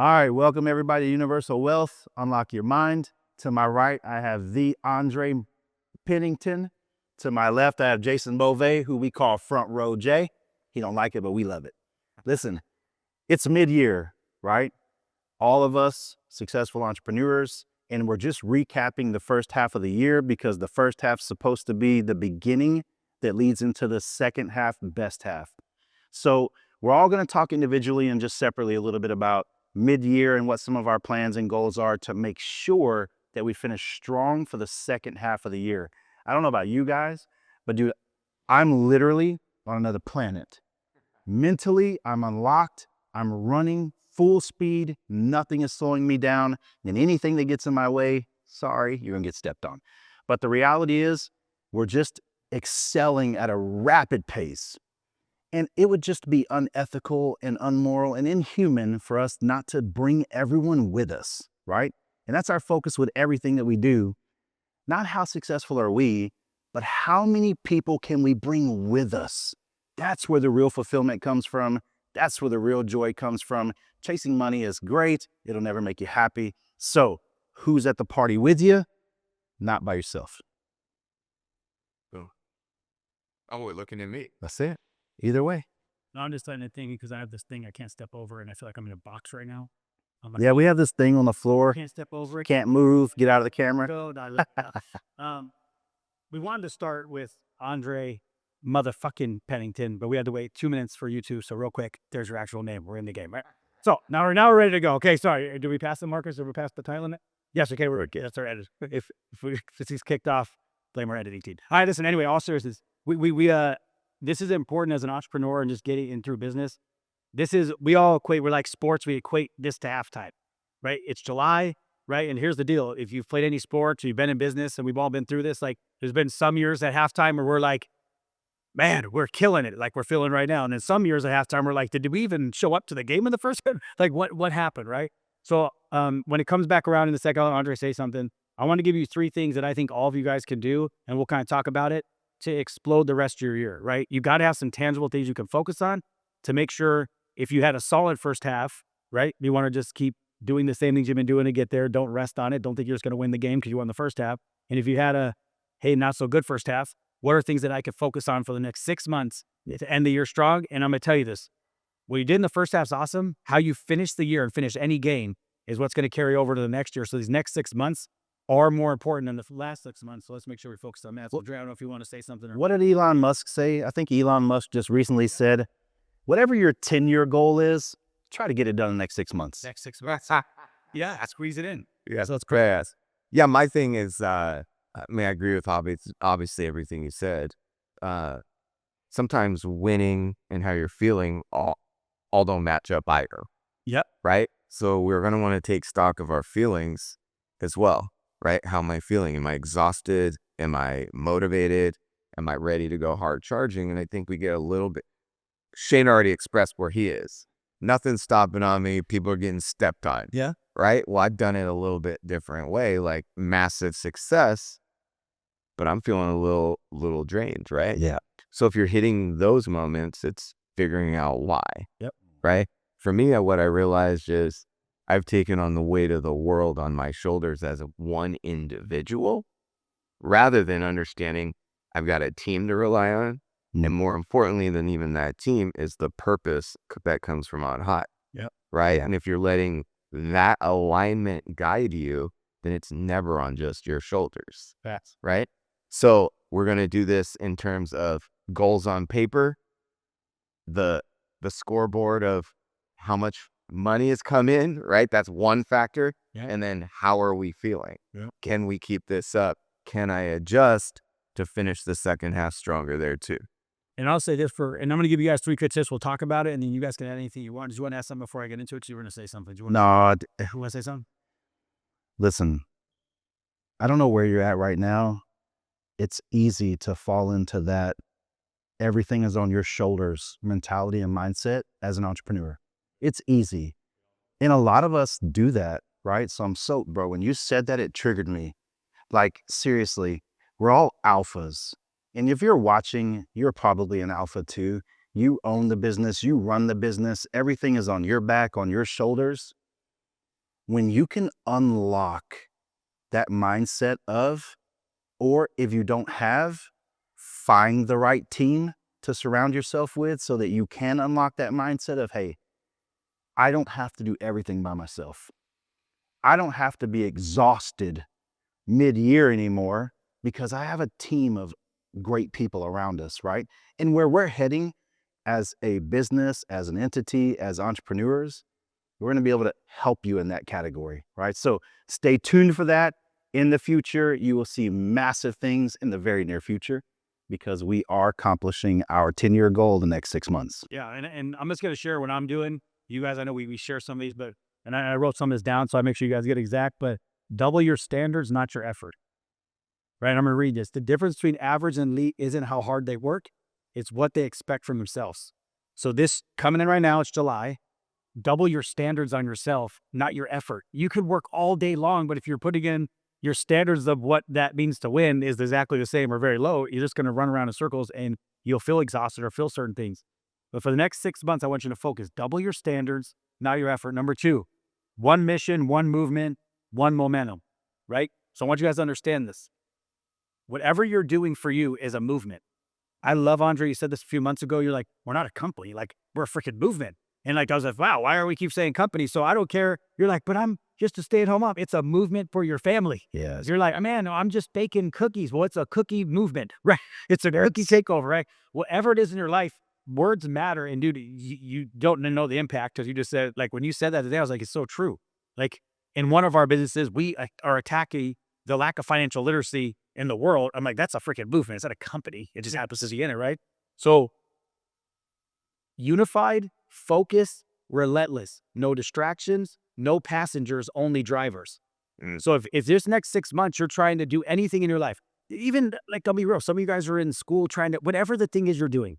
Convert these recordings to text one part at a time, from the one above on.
All right, welcome everybody to Universal Wealth. Unlock your mind. To my right, I have the Andre Pennington. To my left, I have Jason Bove, who we call Front Row Jay. He don't like it, but we love it. Listen, it's mid-year, right? All of us successful entrepreneurs, and we're just recapping the first half of the year because the first half's supposed to be the beginning that leads into the second half, best half. So we're all going to talk individually and just separately a little bit about mid-year and what some of our plans and goals are to make sure that we finish strong for the second half of the year. I don't know about you guys, but dude, I'm literally on another planet. Mentally, I'm unlocked. I'm running full speed. Nothing is slowing me down. And anything that gets in my way, sorry, you're going to get stepped on. But the reality is, we're just excelling at a rapid pace. And it would just be unethical and unmoral and inhuman for us not to bring everyone with us, right? And that's our focus with everything that we do. Not how successful are we, but how many people can we bring with us? That's where the real fulfillment comes from. That's where the real joy comes from. Chasing money is great. It'll never make you happy. So who's at the party with you? Not by yourself. Oh, looking at me. That's it. Either way. No, I'm just starting to think because I have this thing I can't step over, and I feel like I'm in a box right now. I'm like, Yeah, we have this thing on the floor. can't step over it. Can't move. Get out of the camera. Go, we wanted to start with Andre motherfucking Pennington, but we had to wait 2 minutes for you two. So real quick, there's your actual name. We're in the game, right? So now we're ready to go. Okay, sorry. Did we pass the markers? Did we pass the title in it? Yes. Okay, we're good. That's our edit. If he's kicked off, blame our editing team. All right, listen. Anyway, all seriousness, this is important as an entrepreneur and just getting in through business. We all equate, we're like sports, we equate this to halftime, right? It's July, right? And here's the deal. If you've played any sports, or you've been in business, and we've all been through this, like there's been some years at halftime where we're like, man, we're killing it, like we're feeling right now. And then some years at halftime, we're like, did we even show up to the game in the first half? Like what happened, right? So when it comes back around in the second, I'll let Andre say something. I want to give you 3 things that I think all of you guys can do, and we'll kind of talk about it to explode the rest of your year, right? You got to have some tangible things you can focus on to make sure if you had a solid first half, right? You want to just keep doing the same things you've been doing to get there. Don't rest on it. Don't think you're just going to win the game because you won the first half. And if you had a, hey, not so good first half, what are things that I could focus on for the next 6 months to end the year strong? And I'm going to tell you this. What you did in the first half is awesome. How you finish the year and finish any game is what's going to carry over to the next year. So these next 6 months are more important than the last 6 months. So let's make sure we focus on that. So Dre, I don't know if you want to say something. What did Elon Musk say? I think Elon Musk just recently said, whatever your 10-year goal is, try to get it done in the next 6 months. Next 6 months. Yeah, squeeze it in. Yeah, so it's great. Yeah, my thing is, I agree with obviously everything you said. Sometimes winning and how you're feeling all don't match up either. Yep. Right? So we're going to want to take stock of our feelings as well. Right? How am I feeling? Am I exhausted? Am I motivated? Am I ready to go hard charging? And I think we get a little bit. Shane already expressed where he is. Nothing's stopping on me. People are getting stepped on. Yeah. Right? Well, I've done it a little bit different way, like massive success, but I'm feeling a little drained, right? Yeah. So if you're hitting those moments, it's figuring out why. Yep. Right? For me, what I realized is I've taken on the weight of the world on my shoulders as one individual, rather than understanding I've got a team to rely on. And more importantly than even that team is the purpose that comes from on high. Yep. Right? And if you're letting that alignment guide you, then it's never on just your shoulders. Facts. Right? So we're going to do this in terms of goals on paper, the scoreboard of how much money has come in, right? That's one factor. Yeah. And then how are we feeling? Yeah. Can we keep this up? Can I adjust to finish the second half stronger there too? And I'll say this and I'm going to give you guys 3 quick tips. We'll talk about it, and then you guys can add anything you want. Did you want to ask something before I get into it? You were going to say something. No, you want to say something? Listen, I don't know where you're at right now. It's easy to fall into that everything is on your shoulders mentality and mindset as an entrepreneur. It's easy. And a lot of us do that, right? So I'm soaked, bro. When you said that, it triggered me. Like, seriously, we're all alphas. And if you're watching, you're probably an alpha too. You own the business, you run the business, everything is on your back, on your shoulders. when you can unlock that mindset of, or if you don't have, find the right team to surround yourself with so that you can unlock that mindset of, hey, I don't have to do everything by myself. I don't have to be exhausted mid-year anymore because I have a team of great people around us, right? And where we're heading as a business, as an entity, as entrepreneurs, we're going to be able to help you in that category, right? So stay tuned for that. In the future, you will see massive things in the very near future because we are accomplishing our 10-year goal the next 6 months. Yeah, and I'm just going to share what I'm doing. You guys, I know we share some of these, but, and I wrote some of this down, so I make sure you guys get exact, but double your standards, not your effort. Right, I'm going to read this. The difference between average and elite isn't how hard they work. It's what they expect from themselves. So this coming in right now, it's July. Double your standards on yourself, not your effort. You could work all day long, but if you're putting in your standards of what that means to win is exactly the same or very low, you're just going to run around in circles and you'll feel exhausted or feel certain things. But for the next 6 months, I want you to focus. Double your standards, not your effort. Number 2, one mission, one movement, one momentum, right? So I want you guys to understand this. Whatever you're doing for you is a movement. I love, Andre, you said this a few months ago. You're like, we're not a company. Like, we're a freaking movement. And like, I was like, wow, why are we keep saying company? So I don't care. You're like, but I'm just a stay-at-home mom. It's a movement for your family. Yes. You're like, man, no, I'm just baking cookies. Well, it's a cookie movement, right? It's a cookie takeover, right? Whatever it is in your life, words matter. And dude, you don't know the impact because you just said, like, when you said that today, I was like, it's so true. Like, in one of our businesses, we are attacking the lack of financial literacy in the world. I'm like, that's a freaking movement. It's not a company. It just happens to be in it, right? So unified, focus, relentless, no distractions, no passengers, only drivers. So if this next 6 months, you're trying to do anything in your life, even like, I'll be real, some of you guys are in school trying to, whatever the thing is you're doing,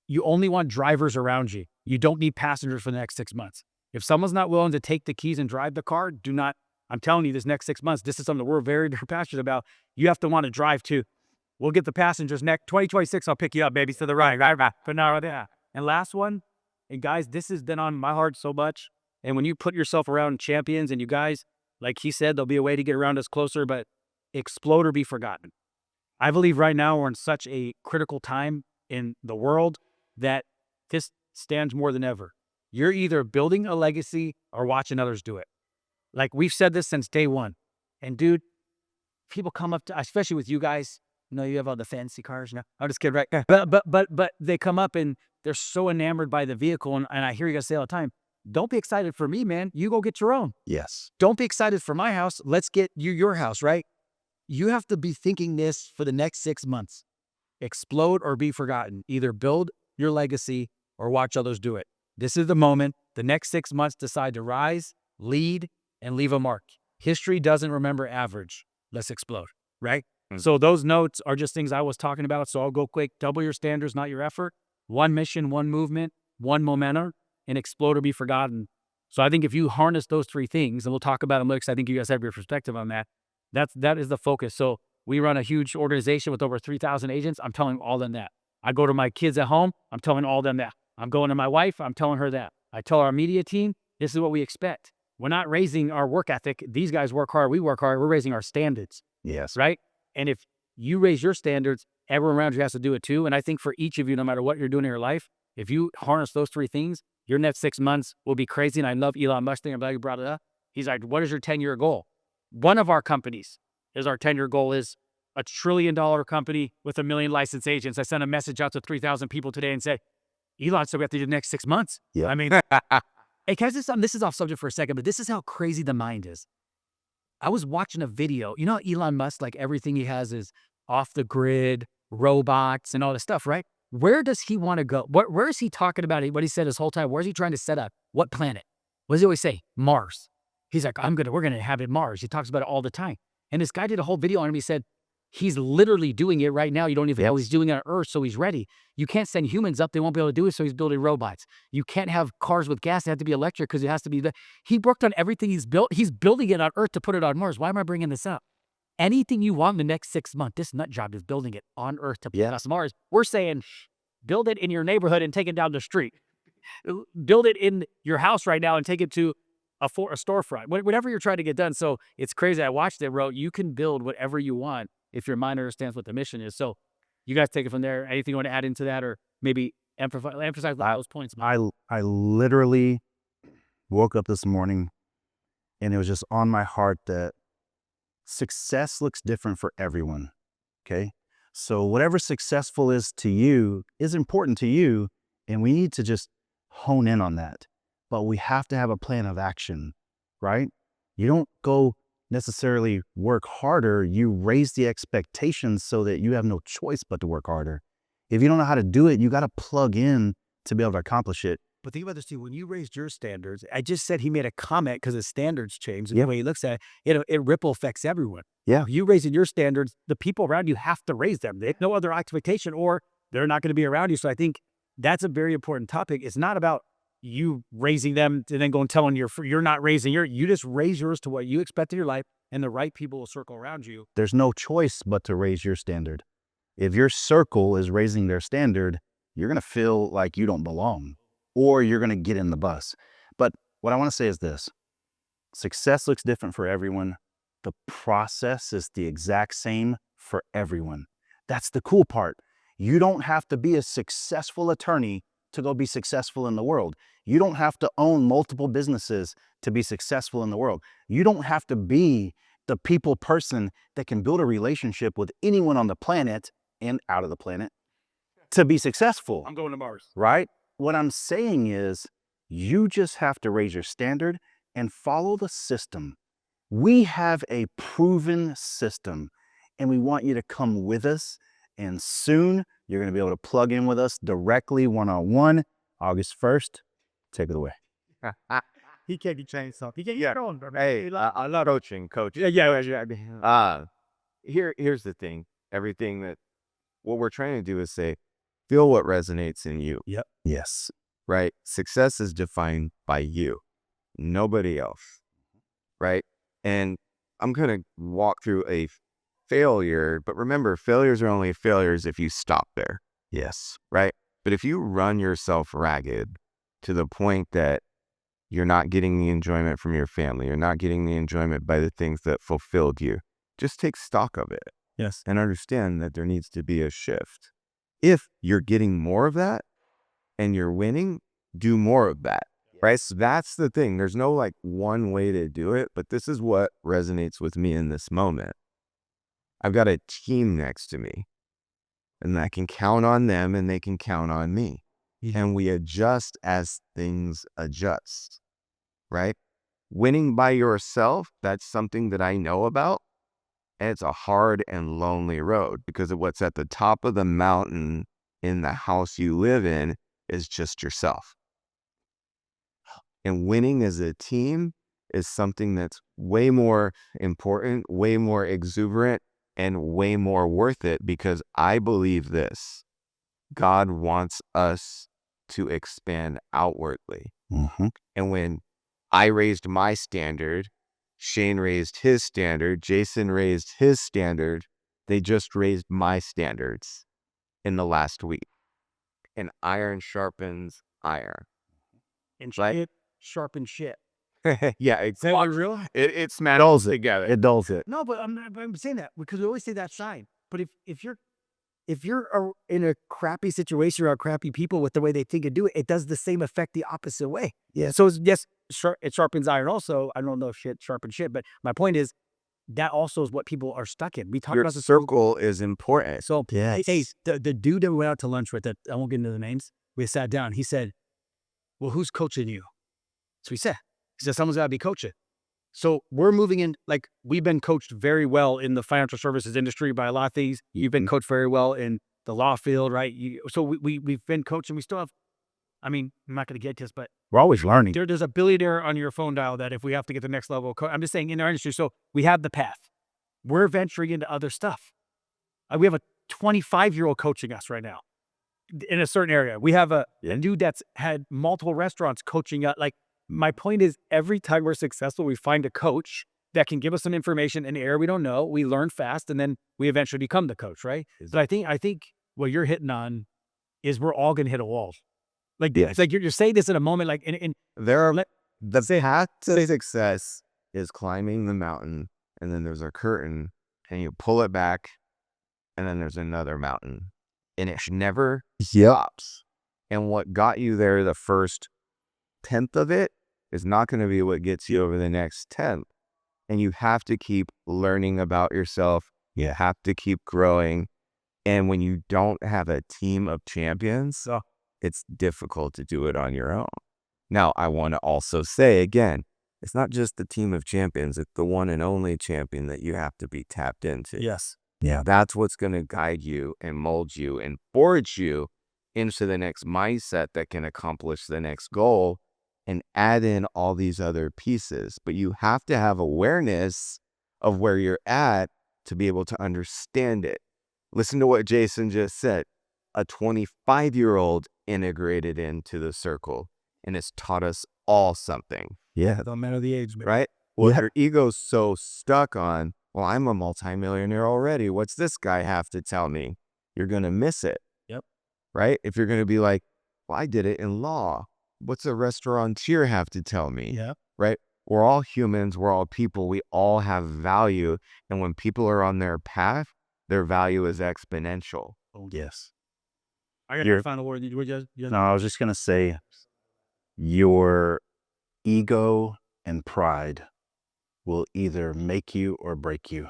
you only want drivers around you. You don't need passengers for the next 6 months. If someone's not willing to take the keys and drive the car, do not, I'm telling you, this next 6 months, this is something that we're very passionate about. You have to want to drive too. We'll get the passengers next 2026. I'll pick you up, baby, to the right. But now, yeah. And last one, and guys, this has been on my heart so much. And when you put yourself around champions and you guys, like he said, there'll be a way to get around us closer, but explode or be forgotten. I believe right now we're in such a critical time in the world that this stands more than ever. You're either building a legacy or watching others do it. Like, we've said this since day one. And dude, people come up to, especially with you guys, you know, you have all the fancy cars now. I'm just kidding, right? But they come up and they're so enamored by the vehicle. And I hear you guys say all the time, don't be excited for me, man. You go get your own. Yes. Don't be excited for my house. Let's get you your house, right? You have to be thinking this for the next 6 months. Explode or be forgotten. Either build your legacy or watch others do it. This is the moment. The next 6 months, decide to rise, lead, and leave a mark. History doesn't remember average. Let's explode, right? So those notes are just things I was talking about. So I'll go quick. Double your standards, not your effort. One mission, one movement, one momentum, and explode or be forgotten. So I think if you harness those 3 things, and we'll talk about them later, because I think you guys have your perspective on that. That is the focus. So we run a huge organization with over 3,000 agents. I'm telling all them that. I go to my kids at home. I'm telling all them that. I'm going to my wife. I'm telling her that. I tell our media team, this is what we expect. We're not raising our work ethic. These guys work hard. We work hard. We're raising our standards. Yes. Right? And if you raise your standards, everyone around you has to do it too. And I think for each of you, no matter what you're doing in your life, if you harness those 3 things, your next 6 months will be crazy. And I love Elon Musk thing. I'm glad you brought it up. He's like, what is your 10-year goal? One of our companies is our 10-year goal is $1 trillion company with 1 million licensed agents. I sent a message out to 3,000 people today and said, Elon said we have to do the next 6 months. Yeah. I mean, hey, can I say something? This is off subject for a second, but this is how crazy the mind is. I was watching a video. You know, Elon Musk, like everything he has is off the grid, robots, and all this stuff, right? Where does he want to go? Where is he talking about it? What he said his whole time? Where is he trying to set up? What planet? What does he always say? Mars. He's like, we're gonna inhabit Mars. He talks about it all the time. And this guy did a whole video on him. He said, he's literally doing it right now. You don't even know he's doing it on Earth, so he's ready. You can't send humans up. They won't be able to do it, so he's building robots. You can't have cars with gas. They have to be electric because it has to be. He worked on everything he's built. He's building it on Earth to put it on Mars. Why am I bringing this up? Anything you want in the next 6 months, this nut job is building it on Earth to put it on Mars. We're saying, build it in your neighborhood and take it down the street. Build it in your house right now and take it to a storefront, whatever you're trying to get done. So it's crazy. I watched it, wrote, you can build whatever you want if your mind understands what the mission is. So you guys take it from there. Anything you want to add into that, or maybe emphasize those points? I literally woke up this morning and it was just on my heart that success looks different for everyone. Okay. So whatever successful is to you is important to you. And we need to just hone in on that. But we have to have a plan of action, right? You don't go necessarily work harder. You raise the expectations so that you have no choice but to work harder. If you don't know how to do it, you got to plug in to be able to accomplish it. But think about this too. When you raised your standards, I just said he made a comment because his standards changed. And Yeah. the way he looks at it, it ripple affects everyone. Yeah. You raising your standards, the people around you have to raise them. They have no other expectation, or they're not going to be around you. So I think that's a very important topic. It's not about you raising them and then going telling you're not raising you just raise yours to what you expect in your life, and the right people will circle around you. There's no choice but to raise your standard. If your circle is raising their standard, you're going to feel like you don't belong, or you're going to get in the bus. But what I want to say is this: success looks different for everyone. The process is the exact same for everyone. That's the cool part. You don't have to be a successful attorney to go be successful in the world. You don't have to own multiple businesses to be successful in the world. You don't have to be the people person that can build a relationship with anyone on the planet and out of the planet to be successful. I'm going to Mars. Right? What I'm saying is you just have to raise your standard and follow the system. We have a proven system, and we want you to come with us. And soon you're going to be able to plug in with us directly one-on-one. August 1st, take it away. He can't be changed something. He can't Yeah. get on. Hey, I'm not coach. Yeah. Here's the thing. What we're trying to do is say, feel what resonates in you, Yes. right? Success is defined by you, nobody else, right? And I'm going to walk through a failure, but remember, failures are only failures if you stop there, Yes. right? But if you run yourself ragged to the point that you're not getting the enjoyment from your family, you're not getting the enjoyment by the things that fulfilled you, just take stock of it. Yes. And understand that there needs to be a shift. If you're getting more of that and you're winning, do more of that, right? So that's the thing. There's no like one way to do it, but this is what resonates with me in this moment. I've got a team next to me, and I can count on them and they can count on me. And we adjust as things adjust, right? Winning by yourself, that's something that I know about. And it's a hard and lonely road, because of what's at the top of the mountain in the house you live in is just yourself. And winning as a team is something that's way more important, way more exuberant, and way more worth it, because I believe this: God wants us to expand outwardly. Mm-hmm. And when I raised my standard, Shane raised his standard, Jason raised his standard, they just raised my standards in the last week. And iron sharpens iron. And Right. shit sharpens shit. Yeah, Is that what real? it smells together. It dulls it. No, but I'm saying that because we always say that sign. But if you're in a crappy situation around crappy people with the way they think and do it, it does the same effect the opposite way. Yeah. So yes, it sharpens iron. Also, I don't know if shit sharpens shit, but my point is that also is what people are stuck in. We talk Your about this. circle is important. So Yes. hey, the dude that we went out to lunch with, that I won't get into the names. We sat down. He said, "Well, who's coaching you?" So he said, "Someone's got to be coaching." So we're moving in, like, we've been coached very well in the financial services industry by a lot of things. You've been coached very well in the law field, right? So we've been coached, and we still have, I mean, I'm not going to get to this, but We're always learning. there's a billionaire on your phone dial that if we have to get to the next level, I'm just saying in our industry. So we have the path. We're venturing into other stuff. We have a 25-year-old coaching us right now in a certain area. We have a dude that's had multiple restaurants coaching us. Like, my point is, every time we're successful, we find a coach that can give us some information in an area we don't know. We learn fast, and then we eventually become the coach, right? But I think what you're hitting on is we're all going to hit a wall. Like, Yes. it's like you're saying this in a moment, like, and There The path to success is climbing the mountain, and then there's a curtain, and you pull it back, and then there's another mountain, and it never stops. And what got you there the first 10th of it is not going to be what gets you over the next 10th. And you have to keep learning about yourself. You have to keep growing. And when you don't have a team of champions, it's difficult to do it on your own. Now, I want to also say again, it's not just the team of champions. It's the one and only champion that you have to be tapped into. Yes. Yeah. That's what's going to guide you and mold you and forge you into the next mindset that can accomplish the next goal and add in all these other pieces. But you have to have awareness of where you're at to be able to understand it. Listen to what Jason just said. A 25-year-old integrated into the circle, and it's taught us all something. Yeah. Don't matter the age, man. Right? Well, Yeah. your ego's so stuck on, well, I'm a multimillionaire already. What's this guy have to tell me? You're going to miss it. Yep. Right? If you're going to be like, well, I did it in law. What's a restaurateur have to tell me? Yeah. Right? We're all humans. We're all people. We all have value. And when people are on their path, their value is exponential. Oh, Yes. I got You're- your final word. You were just No, I was just going to say your ego and pride will either make you or break you.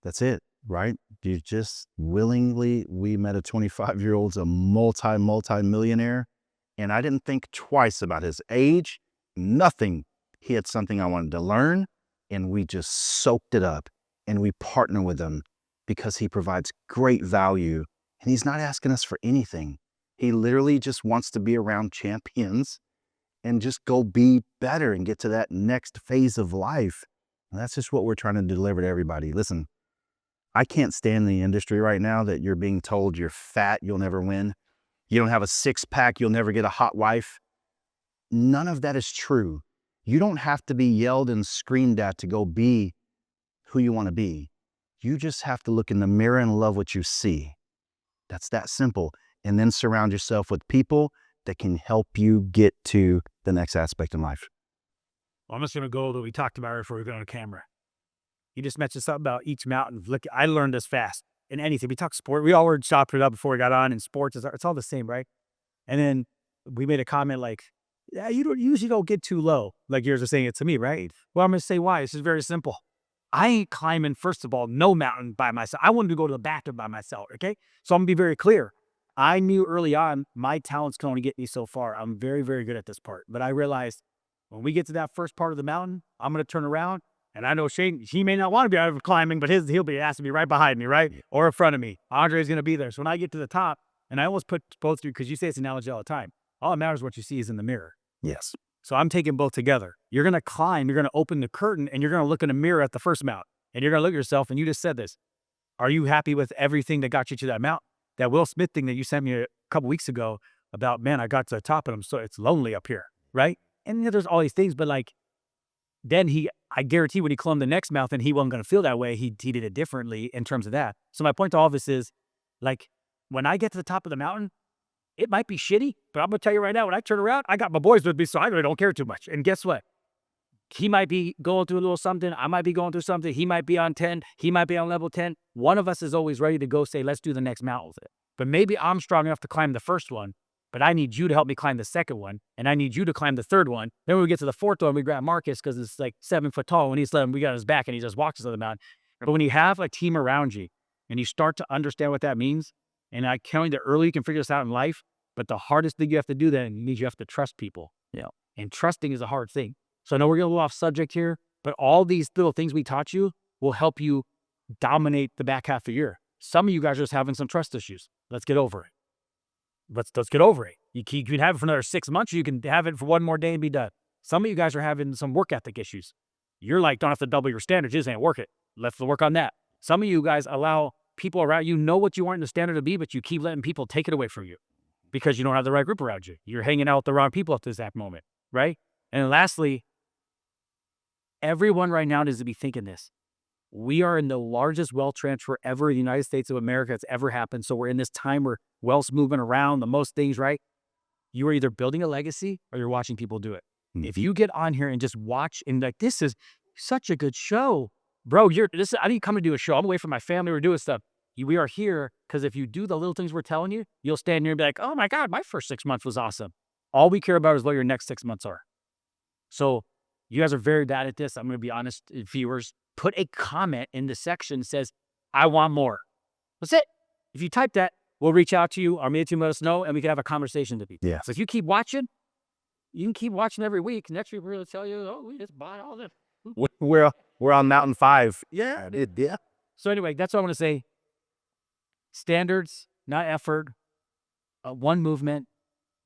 That's it, right? You just willingly, we met a 25-year-old's a multi-millionaire, and I didn't think twice about his age, nothing. He had something I wanted to learn, and we just soaked it up, and we partner with him because he provides great value, and he's not asking us for anything. He literally just wants to be around champions and just go be better and get to that next phase of life. And that's just what we're trying to deliver to everybody. Listen, I can't stand the industry right now that you're being told you're fat, you'll never win. You don't have a six-pack, you'll never get a hot wife. None of that is true. You don't have to be yelled and screamed at to go be who you want to be. You just have to look in the mirror and love what you see. That's that simple. And then surround yourself with people that can help you get to the next aspect in life. Well, I'm just going to go that we talked about before we got on camera. You just mentioned something about each mountain. Look, I learned this fast in anything. We talk sport. We all were chopped it up before we got on, and sports, it's all the same, right? And then we made a comment like, yeah, you usually don't get too low. Like yours are saying it to me, right? Well, I'm going to say why. This is very simple. I ain't climbing, first of all, no mountain by myself. I wanted to go to the bathroom by myself, okay? So I'm going to be very clear. I knew early on my talents can only get me so far. I'm very, very good at this part. But I realized when we get to that first part of the mountain, I'm going to turn around. And I know Shane, he may not want to be out of climbing, but he'll be asking me right behind me, right? Or in front of me. Andre's going to be there. So when I get to the top, and I always put both through, because you say it's an analogy all the time. All that matters what you see is in the mirror. Yes. So I'm taking both together. You're going to climb, you're going to open the curtain, and you're going to look in a mirror at the first mountain. And you're going to look at yourself, and you just said this. Are you happy with everything that got you to that mountain? That Will Smith thing that you sent me a couple weeks ago about, man, I got to the top and it's lonely up here, right? And there's all these things, but like, then I guarantee when he climbed the next mountain, he wasn't going to feel that way. He did it differently in terms of that. So my point to all of this is, like, when I get to the top of the mountain, it might be shitty, but I'm going to tell you right now, when I turn around, I got my boys with me, so I really don't care too much. And guess what? He might be going through a little something. I might be going through something. He might be on 10. He might be on level 10. One of us is always ready to go say, let's do the next mountain with it. But maybe I'm strong enough to climb the first one, but I need you to help me climb the second one, and I need you to climb the third one. Then when we get to the fourth one, we grab Marcus because it's like 7 foot tall. When he's 11, we got his back, and he just walks us on the mountain. But when you have a team around you, and you start to understand what that means, and I tell you that early you can figure this out in life, but the hardest thing you have to do then means you have to trust people. Yeah. And trusting is a hard thing. So I know we're going to go off subject here, but all these little things we taught you will help you dominate the back half of the year. Some of you guys are just having some trust issues. Let's get over it. Let's get over it. You can have it for another 6 months, or you can have it for one more day and be done. Some of you guys are having some work ethic issues. You're like, don't have to double your standards. Just ain't work it. Let's work on that. Some of you guys allow people around you know what you want the standard to be, but you keep letting people take it away from you because you don't have the right group around you. You're hanging out with the wrong people at this exact moment, right? And lastly, everyone right now needs to be thinking this. We are in the largest wealth transfer ever in the United States of America that's ever happened. So we're in this time where wealth's moving around, the most things, right? You are either building a legacy or you're watching people do it. If you get on here and just watch and like, this is such a good show, bro. I didn't come to do a show. I'm away from my family. We're doing stuff. We are here because if you do the little things we're telling you, you'll stand here and be like, oh my God, my first 6 months was awesome. All we care about is what your next 6 months are. So you guys are very bad at this. I'm going to be honest, viewers. Put a comment in the section that says, I want more. That's it. If you type that, we'll reach out to you. Our media team let us know, and we can have a conversation with you. Yeah. So if you keep watching, you can keep watching every week. Next week, we're going to tell you, oh, we just bought all this. We're on Mountain 5. Yeah. Yeah. So anyway, that's what I want to say. Standards, not effort. One movement.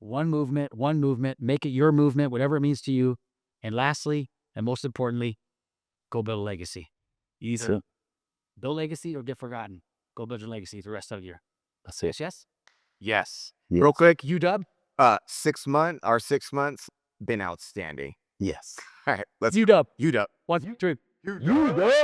Make it your movement, whatever it means to you. And lastly, and most importantly, go build a legacy. Either build legacy or get forgotten. Go build your legacy the rest of the year. That's it. Yes? Yes. Yes. Real quick, UW? our 6 months been outstanding. Yes. All right, let's UW. UW. 1, 2, 3. UW.